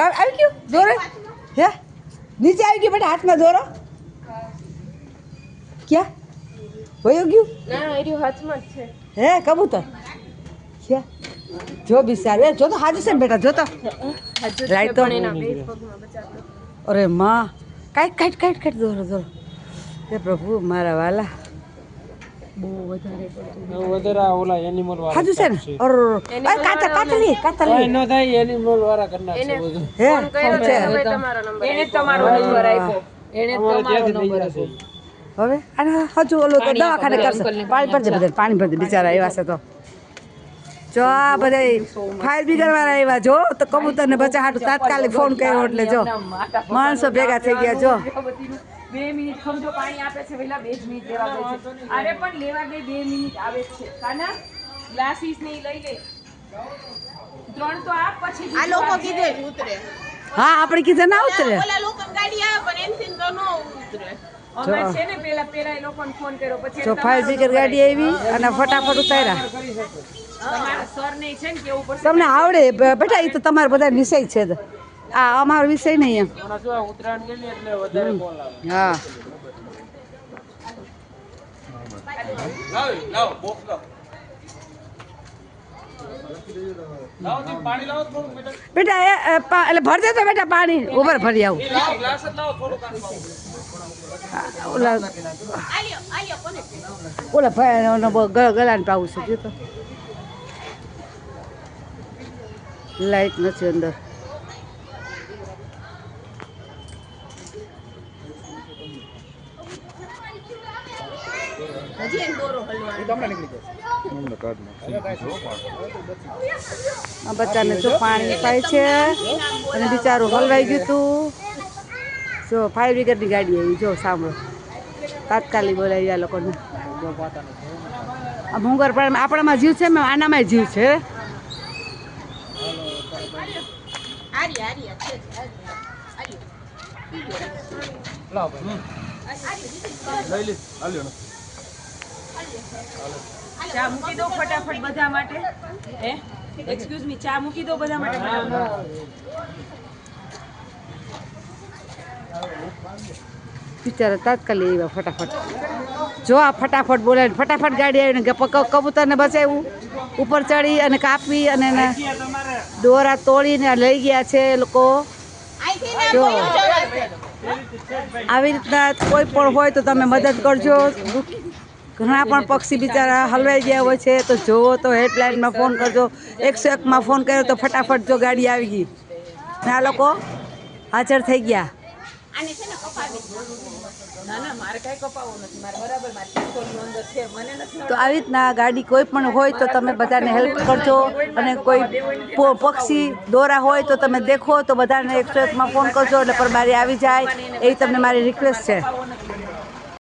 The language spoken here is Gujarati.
આવી ગયું દોરો હે નીચે આવી ગયું બેટા હાથમાં દોરો ક્યાં વયો ગયું હે કબૂતર ક્યાં જો બિચાર જો તો હાજર છે ને બેટા જો તો રાઈટ તો અરે માં કાંઈક દોરો દોરો હે પ્રભુ મારા વાલા બહુ વધારે ઓલા એનિમલ વાળા હાજુ છે ને ઓર કાતલી ન થાય એનિમલ વાળા કરના છે બધું હે તમારો નંબર આપ્યો એને તમારો નંબર આપ્યો હવે અને હજુ ઓલો તો દવાખાને કરશે પાણી ભરજે બધા પાણી ભરજે બિચારા આવ્યા છે તો જો આ બધા ફાયર બ્રિગેડ વાળા આવ્યા જો તો કબૂતર ને બચ્ચા હાટું તાત્કાલિક ફોન કર્યો એટલે જો માણસો ભેગા થઈ ગયા જો 2 મિનિટ સમજો પાણી આપે છે વેલા 2 મિનિટ લેવા દે છે અરે પણ લેવા દે 2 મિનિટ આવે છે કાના ગ્લાસીસ ને લઈ લે 3 તો આપ પછી આ લોકો કીધે ઉતરે હા આપણે કીધે ના ઉતરે ઓલા લોકો ગાડી આવે પણ એનથી તો નો ઉતરે અમે છે ને પેલા એ લોકોને ફોન કર્યો પછી જો ફાયર બ્રિગેડ ગાડી આવી અને ફટાફટ ઉતાર્યા તમારા સર ને છે ને કેવું પડશે તમને આવડે બેટા એ તો તમારા બધા વિષય છે આ અમારો વિષય નહીં એમ ઉત્તરાયણ ગયેલી એટલે વધારે કોલ આવે હા લાવ બોક્સ લાવ પાણી લાવો થોડું બેટા એટલે ભર દે તો બેટા પાણી ઉપર ભરી આવું ગ્લાસ જ લાવો થોડું ઓલા ઓલા ભાઈ ગલાને પાવું છે જો તો લાઈટ નથી અંદર હજી એમ દોરો હલવાનો આ બચ્ચાને જો પાણી પાય છે અને બિચારું હલવાઈ ગયું હતું જો ફાયર બ્રિગેડની ગાડી આવી જો સાંભળો તાત્કાલિક બોલાવી આ લોકોને આ ભૂંગર પણ આપણામાં જીવ છે મેં આનામાં જીવ છે ચા મૂકી દો ફટાફટ બધા માટે હે એક્સક્યુઝ મી ચા મૂકી દો બધા માટે બિચારા તાત્કાલિક આવ્યા ફટાફટ જો આ ફટાફટ બોલાવીને ફટાફટ ગાડી આવીને કબૂતરને બચાવ્યું ઉપર ચડી અને કાપી અને એને દોરા તોડીને લઈ ગયા છે એ લોકો જો આવી રીતના કોઈ પણ હોય તો તમે મદદ કરજો ઘણા પણ પક્ષી બિચારા હલવાઈ ગયા હોય છે તો જોવો તો હેલ્પલાઇનમાં ફોન કરજો 101માં ફોન કર્યો તો ફટાફટ જો ગાડી આવી ગઈ ને આ લોકો હાજર થઈ ગયા આને છે ને કપાવી ના મારે કઈ કપાવવું નથી મારે બરાબર મારી પિસ્તોલની અંદર છે મને નથી તો આવી રીતના ગાડી કોઈ પણ હોય તો તમે બધાને હેલ્પ કરજો અને કોઈ પક્ષી દોરા હોય તો તમે દેખો તો બધાને 101માં ફોન કરજો એટલે પરબારી આવી જાય એવી તમને મારી રિક્વેસ્ટ છે